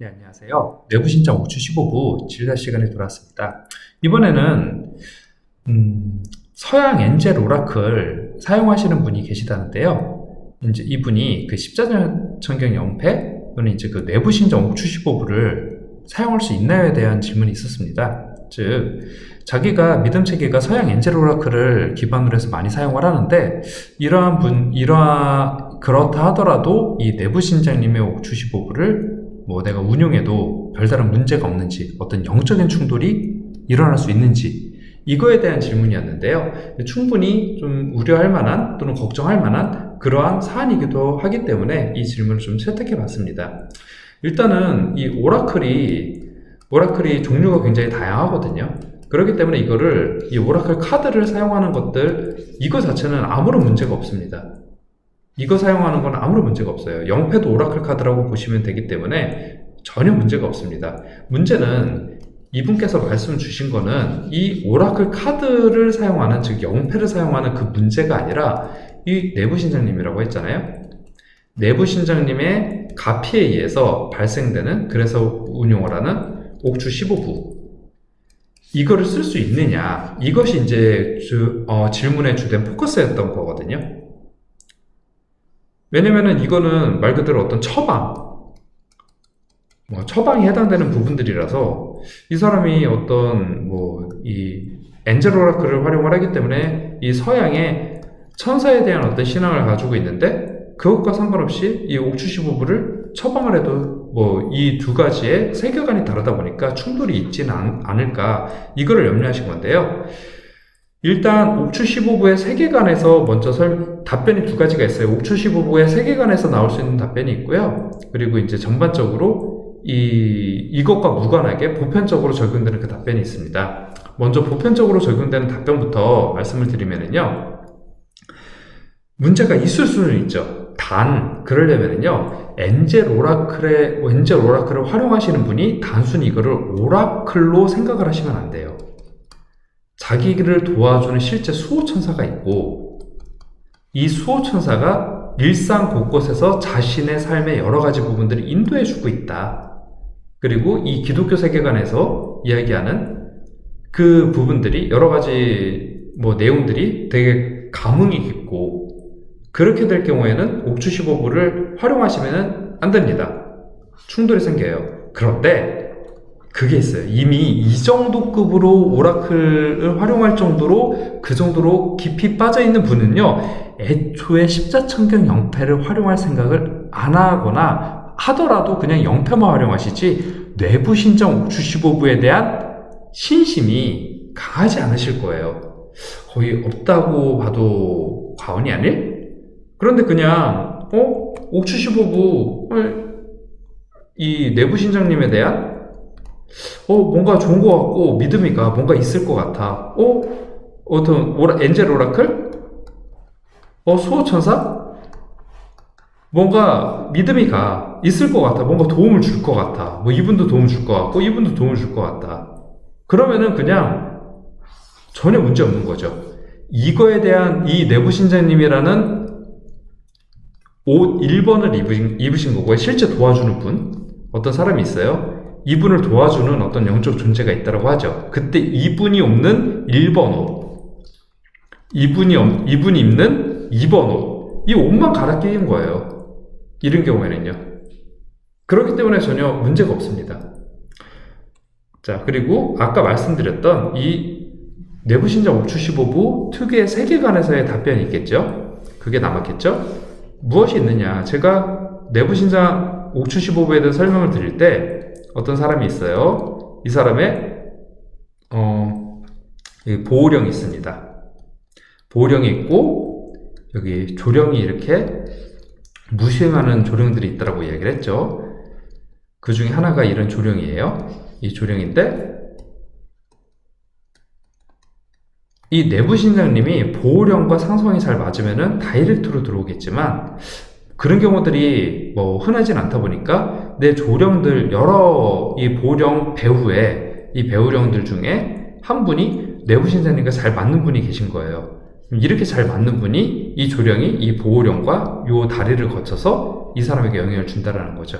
네, 안녕하세요. 내부 신청 우측 15부 진단 시간에 돌아왔습니다. 이번에는 서양 엔젤 오라클 사용하시는 분이 계시다는데요. 이제 이분이 그 십자천경 영패 또는 이제 그 내부 신청 우측 15부를 사용할 수 있나요에 대한 질문이 있었습니다. 즉, 자기가 믿음 체계가 서양 엔젤 오라클을 기반으로 해서 많이 사용을 하는데 그렇다 하더라도 이 내부 신장님의 옥추 15부를 내가 운용해도 별다른 문제가 없는지, 어떤 영적인 충돌이 일어날 수 있는지, 이거에 대한 질문이었는데요. 충분히 좀 우려할 만한 또는 걱정할 만한 그러한 사안이기도 하기 때문에 이 질문을 좀 채택해 봤습니다. 일단은 이 오라클이 종류가 굉장히 다양하거든요. 그렇기 때문에 이 오라클 카드를 사용하는 것들, 이거 자체는 아무런 문제가 없습니다. 이거 사용하는 건 아무런 문제가 없어요. 영패도 오라클 카드라고 보시면 되기 때문에 전혀 문제가 없습니다. 문제는 이분께서 말씀 주신 거는 이 오라클 카드를 사용하는, 즉 영패를 사용하는 그 문제가 아니라 이 내부 신장님이라고 했잖아요. 내부 신장님의 가피에 의해서 발생되는, 그래서 운용을 하는 옥주 15부, 이거를 쓸 수 있느냐, 이것이 이제 질문의 주된 포커스였던 거거든요. 왜냐면은 이거는 말 그대로 어떤 처방에 해당되는 부분들이라서 이 사람이 이 엔젤 오라클을 활용을 하기 때문에 이 서양의 천사에 대한 어떤 신앙을 가지고 있는데, 그것과 상관없이 이 옥추 15부를 처방을 해도 이 두 가지의 세계관이 다르다 보니까 충돌이 있지는 않을까, 이거를 염려하신 건데요. 일단 옥추 15부의 세계관에서 먼저 답변이 두 가지가 있어요. 옥추 15부의 세계관에서 나올 수 있는 답변이 있고요. 그리고 이제 전반적으로 이것과 무관하게 보편적으로 적용되는 그 답변이 있습니다. 먼저 보편적으로 적용되는 답변부터 말씀을 드리면은요. 문제가 있을 수는 있죠. 단 그러려면은요. 엔젤 오라클을 활용하시는 분이 단순히 이거를 오라클로 생각을 하시면 안 돼요. 자기를 도와주는 실제 수호천사가 있고, 이 수호천사가 일상 곳곳에서 자신의 삶의 여러 가지 부분들을 인도해주고 있다. 그리고 이 기독교 세계관에서 이야기하는 그 부분들이, 여러 가지 내용들이 되게 감흥이 깊고, 그렇게 될 경우에는 옥추 15부를 활용하시면 안 됩니다. 충돌이 생겨요. 그런데 그게 있어요. 이미 이 정도 급으로 오라클을 활용할 정도로, 그 정도로 깊이 빠져있는 분은요, 애초에 십자천경 영패를 활용할 생각을 안 하거나 하더라도 그냥 영패만 활용하시지 내부 신정 옥추 15부에 대한 신심이 강하지 않으실 거예요. 거의 없다고 봐도 과언이 아닐? 그런데 그냥 옥추 15부 이 내부 신장님에 대한 뭔가 좋은 것 같고 믿음이 가, 뭔가 있을 것 같아. 엔젤 오라클? 수호천사? 뭔가 믿음이 가, 있을 것 같아. 뭔가 도움을 줄 것 같아. 이분도 도움을 줄 것 같고 이분도 도움을 줄 것 같다. 그러면은 그냥 전혀 문제 없는 거죠. 이거에 대한 이 내부 신자님이라는 옷 1번을 입으신 거고요. 실제 도와주는 분, 어떤 사람이 있어요. 이분을 도와주는 어떤 영적 존재가 있다고 하죠. 그때 이분이 없는 1번 옷, 이분이 입는 2번 옷, 이 옷만 갈아 끼는 거예요. 이런 경우에는요. 그렇기 때문에 전혀 문제가 없습니다. 자, 그리고 아까 말씀드렸던 이 내부신장 옥추 15부 특유의 세계관에서의 답변이 있겠죠. 그게 남았겠죠. 무엇이 있느냐, 제가 내부신장 옥추 15부에 대해서 설명을 드릴 때 어떤 사람이 있어요. 이 사람의 보호령이 있습니다. 보호령이 있고 여기 조령이 이렇게 무시행하는 조령들이 있다고 이야기를 했죠. 그 중에 하나가 이런 조령이에요. 이 조령인데, 이 내부 신장님이 보호령과 상성이 잘 맞으면은 다이렉트로 들어오겠지만, 그런 경우들이 흔하진 않다 보니까 내 조령들, 여러 이 보령 배후에, 이 배후령들 중에 한 분이 내부 신장님과 잘 맞는 분이 계신 거예요. 이렇게 잘 맞는 분이 이 조령이 이 보호령과 요 다리를 거쳐서 이 사람에게 영향을 준다라는 거죠.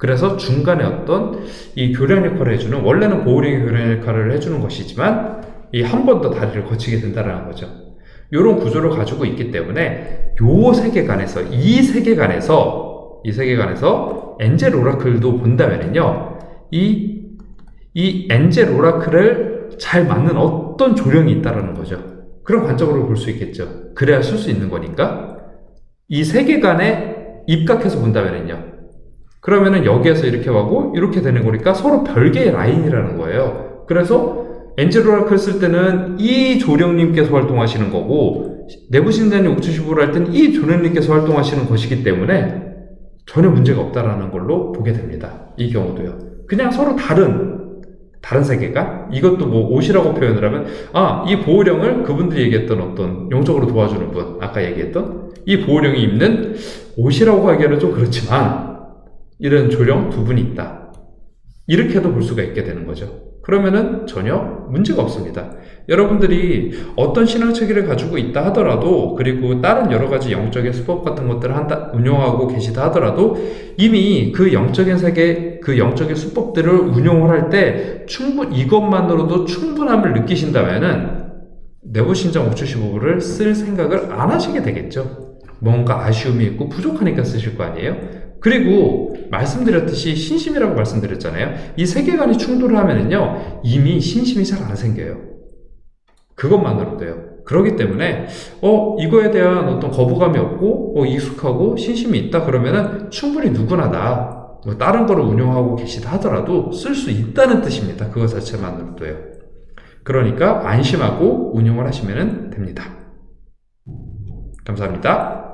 그래서 중간에 어떤 이 교량 역할을 해주는, 원래는 보호령이 교량 역할을 해주는 것이지만 이 한 번 더 다리를 거치게 된다는 거죠. 이런 구조를 가지고 있기 때문에 이 세계관에서 엔젤 오라클도 본다면요, 이 엔젤 오라클을 잘 맞는 어떤 조령이 있다라는 거죠. 그런 관점으로 볼 수 있겠죠. 그래야 쓸 수 있는 거니까. 이 세계관에 입각해서 본다면요, 그러면은 여기에서 이렇게 하고 이렇게 되는 거니까 서로 별개의 라인이라는 거예요. 그래서 엔젤 오라클 쓸 때는 이 조령님께서 활동하시는 거고, 내부 신자님 옥주시보를 할 때는 이 조령님께서 활동하시는 것이기 때문에 전혀 문제가 없다라는 걸로 보게 됩니다. 이 경우도요. 그냥 서로 다른 세계관? 이것도 뭐 옷이라고 표현을 하면, 이 보호령을 그분들이 얘기했던 어떤 영적으로 도와주는 분, 아까 얘기했던 이 보호령이 입는 옷이라고 하기에는 좀 그렇지만 이런 조령 두 분이 있다, 이렇게도 볼 수가 있게 되는 거죠. 그러면은 전혀 문제가 없습니다. 여러분들이 어떤 신앙 체계를 가지고 있다 하더라도, 그리고 다른 여러 가지 영적인 수법 같은 것들을 운용하고 계시다 하더라도, 이미 그 영적인 세계, 그 영적인 수법들을 운용을 할 때 이것만으로도 충분함을 느끼신다면은 내부신장 옥주시보를 쓸 생각을 안 하시게 되겠죠. 뭔가 아쉬움이 있고 부족하니까 쓰실 거 아니에요? 그리고 말씀드렸듯이 신심이라고 말씀드렸잖아요. 이 세계관이 충돌을 하면은요, 이미 신심이 잘 안 생겨요. 그것만으로도요. 그렇기 때문에 이거에 대한 어떤 거부감이 없고 익숙하고 신심이 있다 그러면은 충분히 누구나 뭐 다른 거를 운용하고 계시다 하더라도 쓸 수 있다는 뜻입니다. 그거 자체만으로도요. 그러니까 안심하고 운용을 하시면 됩니다. 감사합니다.